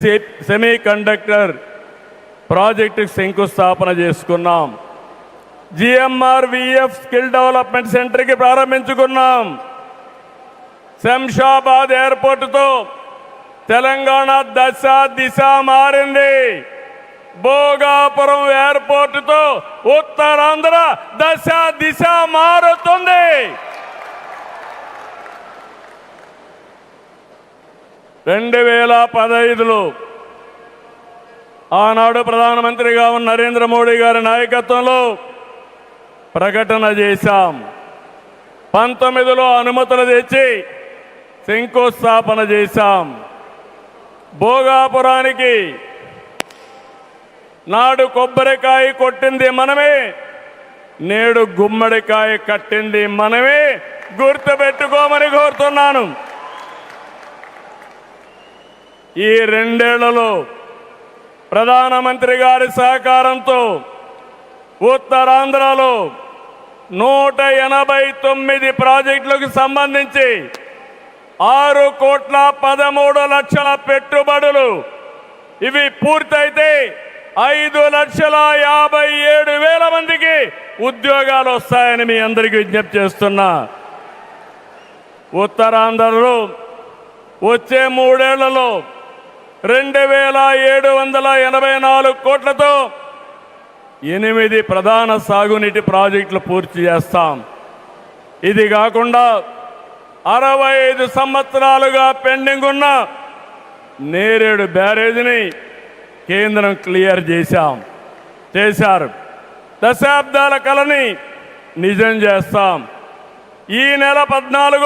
Semi conductor ప్రాజెక్టుకు శంకుస్థాపన చేసుకున్నాం. GMRVF స్కిల్ డెవలప్మెంట్ సెంటర్కి ప్రారంభించుకున్నాం. శంషాబాద్ ఎయిర్పోర్టుతో తెలంగాణ దశ దిశ మారింది. భోగాపురం ఎయిర్పోర్టుతో ఉత్తరాంధ్ర దశ దిశ మారుతుంది. 2015లో ఆనాడు ప్రధానమంత్రిగా ఉన్న నరేంద్ర మోడీ గారి నాయకత్వంలో ప్రకటన చేశాం. 19లో అనుమతులు తెచ్చి శంకుస్థాపన చేశాం. భోగాపురానికి నాడు కొబ్బరికాయ కొట్టింది మనమే, నేడు గుమ్మడికాయ కట్టింది మనమే. గుర్తుపెట్టుకోమని కోరుతున్నాను. ఈ 2 ఏళ్లలో ప్రధానమంత్రి గారి సహకారంతో ఉత్తరాంధ్రలో 189 ప్రాజెక్టులకు సంబంధించి 6,13,00,000 పెట్టుబడులు. ఇవి పూర్తయితే 5,57,000 మందికి ఉద్యోగాలు వస్తాయని మీ అందరికీ విజ్ఞప్తి చేస్తున్నా. ఉత్తరాంధ్రలో వచ్చే 3 ఏళ్లలో 2,784 కోట్లతో 8 ప్రధాన సాగునీటి ప్రాజెక్టులు పూర్తి చేస్తాం. ఇది కాకుండా 65 సంవత్సరాలుగా పెండింగ్ ఉన్న నేరేడు బ్యారేజీని కేంద్రం క్లియర్ చేశారు. దశాబ్దాల కలని నిజం చేస్తాం. ఈ నెల 14